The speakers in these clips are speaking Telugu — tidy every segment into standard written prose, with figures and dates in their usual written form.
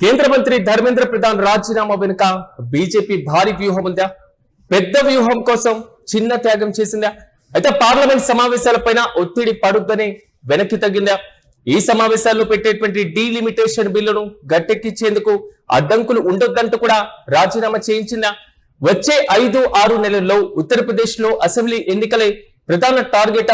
కేంద్ర మంత్రి ధర్మేంద్ర ప్రధాన్ రాజీనామా వెనుక బీజేపీ భారీ వ్యూహం ఉందా? పెద్ద వ్యూహం కోసం చిన్న త్యాగం చేసిందా? అయితే పార్లమెంట్ సమావేశాలపైన ఒత్తిడి పడుద్దని వెనక్కి తగ్గిందా? ఈ సమావేశాల్లో పెట్టేటువంటి డీలిమిటేషన్ బిల్లును గట్టెక్కించేందుకు అడ్డంకులు ఉండొద్దంటూ కూడా రాజీనామా చేయించిందా? వచ్చే 5-6 నెలల్లో ఉత్తరప్రదేశ్ లో అసెంబ్లీ ఎన్నికలే ప్రధాన టార్గెట్.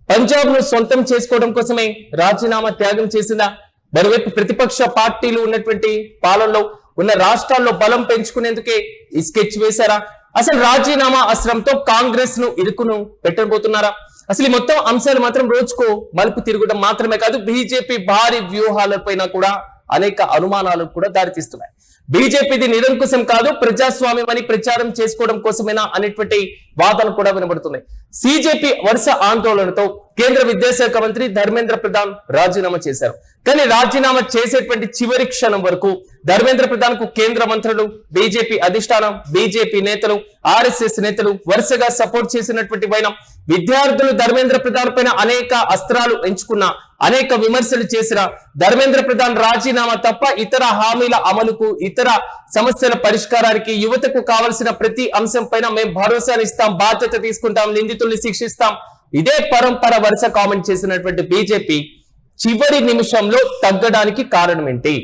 పంజాబ్ ను సొంతం చేసుకోవడం కోసమే రాజీనామా త్యాగం చేసిందా? మరోవైపు ప్రతిపక్ష పార్టీలు ఉన్నటువంటి పాలనలో ఉన్న రాష్ట్రాల్లో బలం పెంచుకునేందుకే ఈ స్కెచ్ వేశారా? అసలు రాజీనామా అస్త్రంతో కాంగ్రెస్ ను ఇరుకును పెట్టబోతున్నారా? అసలు ఈ మొత్తం అంశాలు మాత్రం రోజుకు మలుపు తిరగడం మాత్రమే కాదు, బీజేపీ భారీ వ్యూహాలపైన కూడా అనేక అనుమానాలకు కూడా దారితీస్తున్నాయి. బీజేపీది నిరంకుశం కాదు, ప్రజాస్వామ్యం అని ప్రచారం చేసుకోవడం కోసమేనా అనేటువంటి వాదన కూడా వినబడుతుంది. సిజేపీ వరుస ఆందోళనతో కేంద్ర విద్యాశాఖ మంత్రి ధర్మేంద్ర ప్రధాన్ రాజీనామా చేశారు. కానీ రాజీనామా చేసేటువంటి చివరి క్షణం వరకు ధర్మేంద్ర ప్రధాన్ కు కేంద్ర మంత్రులు, బీజేపీ అధిష్టానం, బీజేపీ నేతలు, ఆర్ఎస్ఎస్ నేతలు వరుసగా సపోర్ట్ చేసినటువంటి వైనం విద్యార్థులు ధర్మేంద్ర ప్రధాన్ పైన అనేక అస్త్రాలు ఎంచుకున్న, అనేక విమర్శలు చేసిన ధర్మేంద్ర ప్రధాన్ రాజీనామా తప్ప ఇతర హామీల అమలుకు, ఇతర సమస్యల పరిష్కారానికి, యువతకు కావలసిన ప్రతి అంశం పైన మేము భరోసానిస్తాం, బాధ్యత తీసుకుంటాం, నిందితుల్ని శిక్షిస్తాం, ఇదే పరంపర వరుస కామెంట్ చేసినటువంటి బీజేపీ చివరి నిమిషంలో తగ్గడానికి కారణం ఏంటి?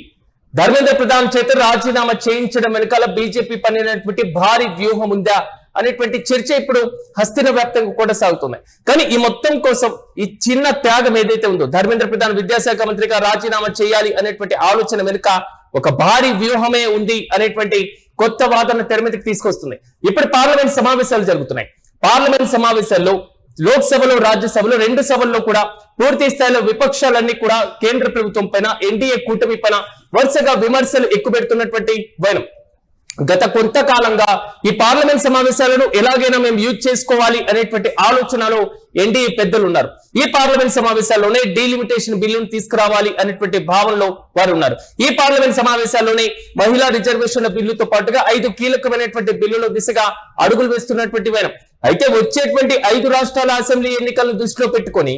ధర్మేంద్ర ప్రధాన్ చేత రాజీనామా చేయించడం వెనకాల బీజేపీ పనినటువంటి భారీ వ్యూహం ఉందా అనేటువంటి చర్చ ఇప్పుడు హస్తిన వ్యాప్తంగా కూడా సాగుతుంది. కానీ ఈ మొత్తం కోసం ఈ చిన్న త్యాగం ఏదైతే ఉందో, ధర్మేంద్ర ప్రధాన్ విద్యాశాఖ మంత్రిగా రాజీనామా చేయాలి అనేటువంటి ఆలోచన వెనుక ఒక భారీ వ్యూహమే ఉంది అనేటువంటి కొత్త వాదన తెర మీదకి తీసుకొస్తుంది. ఇప్పుడు పార్లమెంట్ సమావేశాలు జరుగుతున్నాయి. పార్లమెంట్ సమావేశాల్లో లోక్సభలో, రాజ్యసభలో, 2 సభల్లో కూడా పూర్తి స్థాయిలో విపక్షాలన్నీ కూడా కేంద్ర ప్రభుత్వం పైన, ఎన్డీఏ కూటమి పైన వరుసగా విమర్శలు ఎక్కుపెడుతున్నటువంటి వైనం. గత కొంతకాలంగా ఈ పార్లమెంట్ సమావేశాలను ఎలాగైనా మేము యూజ్ చేసుకోవాలి అనేటువంటి ఆలోచనలో ఎన్డీఏ పెద్దలు ఉన్నారు. ఈ పార్లమెంట్ సమావేశాల్లోనే డీలిమిటేషన్ బిల్లును తీసుకురావాలి అనేటువంటి భావనలో వారు ఉన్నారు. ఈ పార్లమెంట్ సమావేశాల్లోనే మహిళా రిజర్వేషన్ల బిల్లుతో పాటుగా 5 కీలకమైనటువంటి బిల్లుల దిశగా అడుగులు వేస్తున్నటువంటి వైనం. అయితే వచ్చేటువంటి 5 రాష్ట్రాల అసెంబ్లీ ఎన్నికలను దృష్టిలో పెట్టుకొని,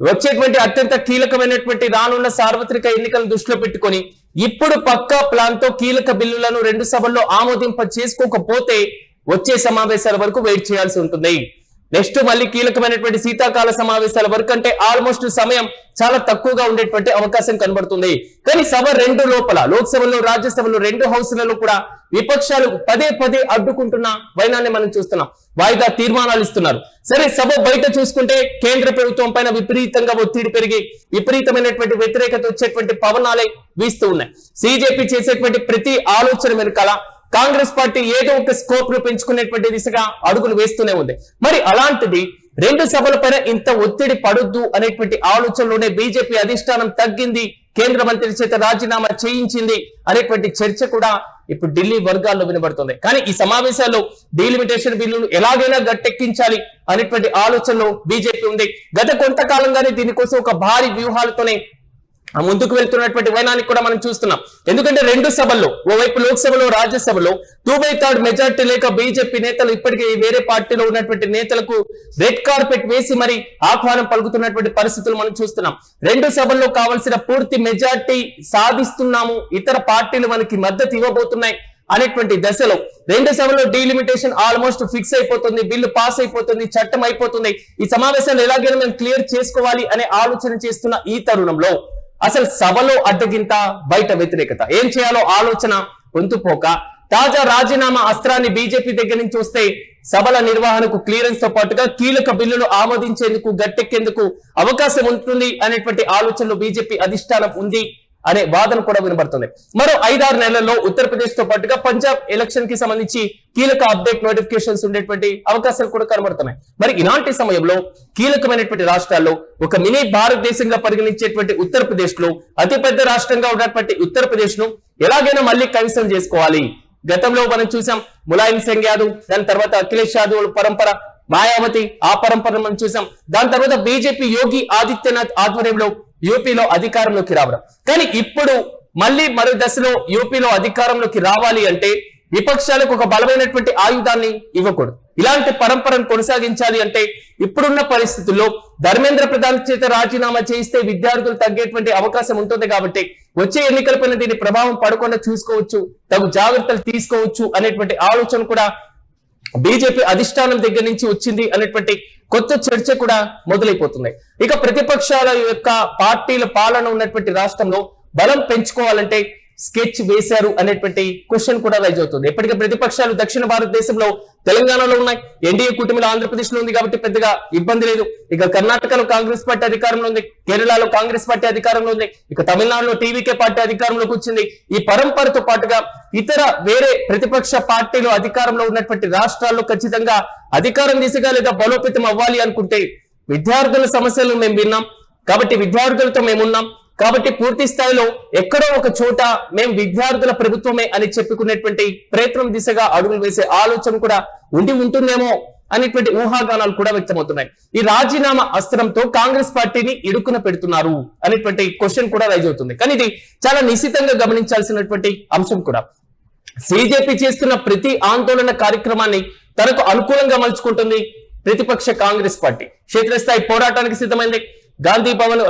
వచ్చేటువంటి అత్యంత కీలకమైనటువంటి రానున్న సార్వత్రిక ఎన్నికలను దృష్టిలో పెట్టుకొని ఇప్పుడు పక్కా ప్లాన్ తో కీలక బిల్లులను 2 సభల్లో ఆమోదింప చేసుకోకపోతే వచ్చే సమావేశాల వరకు వెయిట్ చేయాల్సి ఉంటుంది. నెక్స్ట్ మళ్ళీ కీలకమైనటువంటి శీతాకాల సమావేశాల వరకు అంటే ఆల్మోస్ట్ సమయం చాలా తక్కువగా ఉండేటువంటి అవకాశం కనబడుతుంది. కానీ సభ 2 లోపల, లోక్సభలో, రాజ్యసభలో 2 హౌస్లలో కూడా విపక్షాలు పదే అడ్డుకుంటున్న వైనాన్ని మనం చూస్తున్నాం. వాయిదా తీర్మానాలు ఇస్తున్నారు. సరే, సభ బయట చూసుకుంటే కేంద్ర ప్రభుత్వం పైన విపరీతంగా ఒత్తిడి పెరిగి విపరీతమైనటువంటి వ్యతిరేకత వచ్చేటువంటి పవనాలే వీస్తూ ఉన్నాయి. సిజేపీ చేసేటువంటి ప్రతి ఆలోచన వెనకాల కాంగ్రెస్ పార్టీ ఏదో ఒక స్కోప్ ను పెంచుకునేటువంటి దిశగా అడుగులు వేస్తూనే ఉంది. మరి అలాంటిది 2 సభలపైన ఇంత ఒత్తిడి పడొద్దు అనేటువంటి ఆలోచనలోనే బీజేపీ అధిష్టానం తగ్గింది, కేంద్ర మంత్రి చేత రాజీనామా చేయించింది అనేటువంటి చర్చ కూడా ఇప్పుడు ఢిల్లీ వర్గాల్లో వినబడుతుంది. కానీ ఈ సమావేశాల్లో డీలిమిటేషన్ బిల్లును ఎలాగైనా గట్టెక్కించాలి అనేటువంటి ఆలోచనలో బీజేపీ ఉంది. గత కొంతకాలంగానే దీనికోసం ఒక భారీ వ్యూహాలతోనే ముందుకు వెళ్తున్నటువంటి వైనాన్ని కూడా మనం చూస్తున్నాం. ఎందుకంటే 2 సభల్లో, ఓవైపు లోక్సభలో, రాజ్యసభలో 2/3 మెజార్టీ లేక బీజేపీ నేతలు ఇప్పటికే వేరే పార్టీలో ఉన్నటువంటి నేతలకు రెడ్ కార్పెట్ వేసి మరి ఆహ్వానం పలుకుతున్నటువంటి పరిస్థితులు మనం చూస్తున్నాం. 2 సభల్లో కావాల్సిన పూర్తి మెజార్టీ సాధిస్తున్నాము, ఇతర పార్టీలు మనకి మద్దతు ఇవ్వబోతున్నాయి అనేటువంటి దశలో 2 సభలో డీలిమిటేషన్ ఆల్మోస్ట్ ఫిక్స్ అయిపోతుంది, బిల్లు పాస్ అయిపోతుంది, చట్టం అయిపోతుంది. ఈ సమావేశాలు ఎలాగైనా మేము క్లియర్ చేసుకోవాలి అనే ఆలోచన చేస్తున్న ఈ తరుణంలో అసలు సభలో అడ్డగింత, బయట వ్యతిరేకత, ఏం చేయాలో ఆలోచన పొందుపోక తాజా రాజీనామా అస్త్రాన్ని బీజేపీ దగ్గర నుంచి వస్తే సభల నిర్వహణకు క్లియరెన్స్ తో పాటుగా కీలక బిల్లులు ఆమోదించేందుకు, గట్టెక్కేందుకు అవకాశం ఉంటుంది అనేటువంటి ఆలోచనలో బీజేపీ అధిష్టానం ఉంది అనే వాదన కూడా వినబడుతుంది. మరో 5-6 నెలల్లో ఉత్తరప్రదేశ్ తో పాటుగా పంజాబ్ ఎలక్షన్ కి సంబంధించి కీలక అప్డేట్ నోటిఫికేషన్స్ ఉండేటువంటి అవకాశాలు కూడా కనబడుతున్నాయి. మరి ఇలాంటి సమయంలో కీలకమైనటువంటి రాష్ట్రాల్లో ఒక మినీ భారతదేశంగా పరిగణించేటువంటి ఉత్తరప్రదేశ్ లో, అతిపెద్ద రాష్ట్రంగా ఉన్నటువంటి ఉత్తరప్రదేశ్ ను ఎలాగైనా మళ్ళీ కైవసం చేసుకోవాలి. గతంలో మనం చూసాం ములాయం సింగ్ యాదవ్, దాని తర్వాత అఖిలేష్ యాదవ్ పరంపర, మాయావతి ఆ పరంపర మనం చూసాం. దాని తర్వాత బీజేపీ యోగి ఆదిత్యనాథ్ ఆధ్వర్యంలో యూపీలో అధికారంలోకి రావడం. కానీ ఇప్పుడు మళ్ళీ మరో దశలో యూపీలో అధికారంలోకి రావాలి అంటే విపక్షాలకు ఒక బలమైనటువంటి ఆయుధాన్ని ఇవ్వకూడదు. ఇలాంటి పరంపరను కొనసాగించాలి అంటే ఇప్పుడున్న పరిస్థితుల్లో ధర్మేంద్ర ప్రధాన్ చేత రాజీనామా చేయిస్తే విద్యార్థులు తగ్గేటువంటి అవకాశం ఉంటుంది. కాబట్టి వచ్చే ఎన్నికలపైన దీని ప్రభావం పడకుండా చూసుకోవచ్చు, తగు జాగ్రత్తలు తీసుకోవచ్చు అనేటువంటి ఆలోచన కూడా బీజేపీ అధిష్టానం దగ్గర నుంచి వచ్చింది అనేటువంటి కొత్త చర్చ కూడా మొదలైపోతుంది. ఇక ప్రతిపక్షాల యొక్క పార్టీల పాలన ఉన్నటువంటి రాష్ట్రంలో బలం పెంచుకోవాలంటే స్కెచ్ వేశారు అనేటువంటి క్వశ్చన్ కూడా రైజ్ అవుతుంది. ఇప్పటికే ప్రతిపక్షాలు దక్షిణ భారతదేశంలో తెలంగాణలో ఉన్నాయి, ఎన్డీఏ కూటమిలో ఆంధ్రప్రదేశ్ లో ఉంది కాబట్టి పెద్దగా ఇబ్బంది లేదు. ఇక కర్ణాటకలో కాంగ్రెస్ పార్టీ అధికారంలో ఉంది, కేరళలో కాంగ్రెస్ పార్టీ అధికారంలో ఉంది, ఇక తమిళనాడులో టీవీకే పార్టీ అధికారంలోకి వచ్చింది. ఈ పరంపరతో పాటుగా ఇతర వేరే ప్రతిపక్ష పార్టీలు అధికారంలో ఉన్నటువంటి రాష్ట్రాల్లో ఖచ్చితంగా అధికారం దిశగా లేదా బలోపేతం అవ్వాలి అనుకుంటే విద్యార్థుల సమస్యలు మేము విన్నాం కాబట్టి విద్యార్థులతో మేమున్నాం కాబట్టి పూర్తి స్థాయిలో ఎక్కడో ఒక చోట మేము విద్యార్థుల ప్రభుత్వమే అని చెప్పుకునేటువంటి ప్రయత్నం దిశగా అడుగులు వేసే ఆలోచన కూడా ఉంటుందేమో అనేటువంటి ఊహాగానాలు కూడా వ్యక్తమవుతున్నాయి. ఈ రాజీనామా అస్త్రంతో కాంగ్రెస్ పార్టీని ఇరుకున పెడుతున్నారు అనేటువంటి క్వశ్చన్ కూడా రైజ్ అవుతుంది. కానీ ఇది చాలా నిశితంగా గమనించాల్సినటువంటి అంశం కూడా. బీజేపీ చేస్తున్న ప్రతి ఆందోళన కార్యక్రమాన్ని తనకు అనుకూలంగా మలుచుకుంటుంది ప్రతిపక్ష కాంగ్రెస్ పార్టీ. క్షేత్రస్థాయి పోరాటానికి సిద్ధమైంది. గాంధీ భవన్,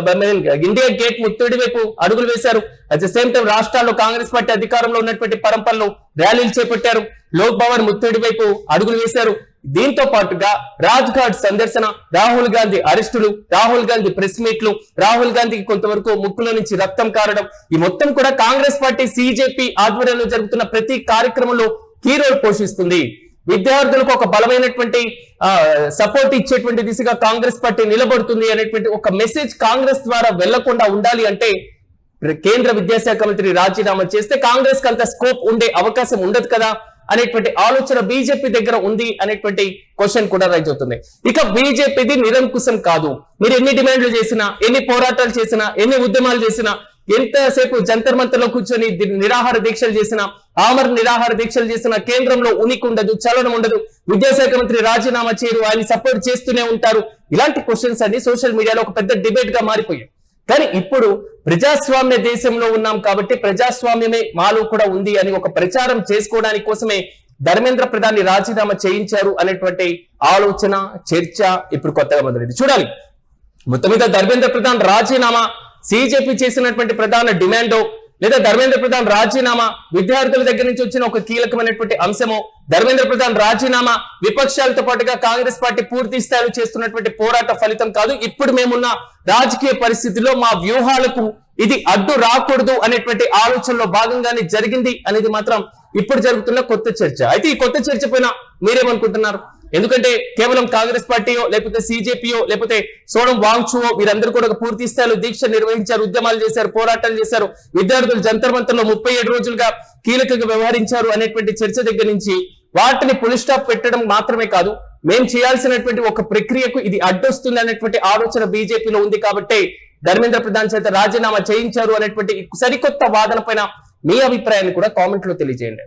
ఇండియా గేట్ ముత్తడి వైపు అడుగులు వేశారు. అట్ ద సేమ్ టైం రాష్ట్రాల్లో కాంగ్రెస్ పార్టీ అధికారంలో ఉన్నటువంటి పరంపరలో ర్యాలీలు చేపట్టారు. లోక్ భవన్ ముత్తడి వైపు అడుగులు వేశారు. దీంతో పాటుగా రాజ్ ఘాట్ సందర్శన, రాహుల్ గాంధీ అరెస్టులు, రాహుల్ గాంధీ ప్రెస్ మీట్లు, రాహుల్ గాంధీకి కొంతవరకు ముక్కుల నుంచి రక్తం కారడం, ఈ మొత్తం కూడా కాంగ్రెస్ పార్టీ బీజేపీ ఆధ్వర్యంలో జరుగుతున్న ప్రతి కార్యక్రమంలో కీ రోల్ పోషిస్తుంది. విద్యార్థులకు ఒక బలమైనటువంటి సపోర్ట్ ఇచ్చేటువంటి దిశగా కాంగ్రెస్ పార్టీ నిలబడుతుంది అనేటువంటి ఒక మెసేజ్ కాంగ్రెస్ ద్వారా వెళ్లకుండా ఉండాలి అంటే కేంద్ర విద్యాశాఖ మంత్రి రాజీనామా చేస్తే కాంగ్రెస్ కి అంత స్కోప్ ఉండే అవకాశం ఉండదు కదా అనేటువంటి ఆలోచన బీజేపీ దగ్గర ఉంది అనేటువంటి క్వశ్చన్ కూడా రైజ్ అవుతుంది. ఇక బీజేపీది నిరంకుశం కాదు. మీరు ఎన్ని డిమాండ్లు చేసినా, ఎన్ని పోరాటాలు చేసినా, ఎన్ని ఉద్యమాలు చేసినా, ఎంతసేపు జంతర్ మంతర్లో కూర్చొని నిరాహార దీక్షలు చేసినా, ఆమర నిరాహార దీక్షలు చేసిన కేంద్రంలో ఉనికి ఉండదు, చలనం ఉండదు. విద్యాశాఖ మంత్రి రాజీనామా చేయరు, ఆయన సపోర్ట్ చేస్తూనే ఉంటారు. ఇలాంటి క్వశ్చన్స్ అన్ని సోషల్ మీడియాలో ఒక పెద్ద డిబేట్ గా మారిపోయాయి. కానీ ఇప్పుడు ప్రజాస్వామ్య దేశంలో ఉన్నాం కాబట్టి ప్రజాస్వామ్యమే మాలో కూడా ఉంది అని ఒక ప్రచారం చేసుకోవడానికి కోసమే ధర్మేంద్ర ప్రధాన్ రాజీనామా చేయించారు అనేటువంటి ఆలోచన, చర్చ ఇప్పుడు కొత్తగా మొదలైంది. చూడాలి మొత్తం మీద ధర్మేంద్ర ప్రధాన్ రాజీనామా బీజేపీ చేసినటువంటి ప్రధాన డిమాండో లేదా ధర్మేంద్ర ప్రధాన్ రాజీనామా విద్యార్థుల దగ్గర నుంచి వచ్చిన ఒక కీలకమైనటువంటి అంశమో, ధర్మేంద్ర ప్రధాన్ రాజీనామా విపక్షాలతో పాటుగా కాంగ్రెస్ పార్టీ పూర్తి స్థాయిలో చేస్తున్నటువంటి పోరాట ఫలితం కాదు. ఇప్పుడు మేమున్న రాజకీయ పరిస్థితిలో మా వ్యూహాలకు ఇది అడ్డు రాకూడదు అనేటువంటి ఆలోచనలో భాగంగానే జరిగింది అనేది మాత్రం ఇప్పుడు జరుగుతున్న కొత్త చర్చ. అయితే ఈ కొత్త చర్చ పైన మీరేమనుకుంటున్నారు? ఎందుకంటే కేవలం కాంగ్రెస్ పార్టీయో లేకపోతే బీజేపీయో లేకపోతే సోనం వాంగ్చువో వీరందరూ కూడా పూర్తి స్థాయిలో దీక్ష నిర్వహించారు, ఉద్యమాలు చేశారు, పోరాటాలు చేశారు, విద్యార్థులు జంతర్ మంతర్లో 37 రోజులుగా కీలకంగా వ్యవహరించారు అనేటువంటి చర్చ దగ్గర నుంచి వాటిని పులి స్టాప్ పెట్టడం మాత్రమే కాదు, మేము చేయాల్సినటువంటి ఒక ప్రక్రియకు ఇది అడ్డొస్తుంది అనేటువంటి ఆలోచన బీజేపీలో ఉంది. కాబట్టి ధర్మేంద్ర ప్రధాన్ చేత రాజీనామా చేయించారు అనేటువంటి సరికొత్త వాదన పైన మీ అభిప్రాయాన్ని కూడా కామెంట్ లో తెలియజేయండి.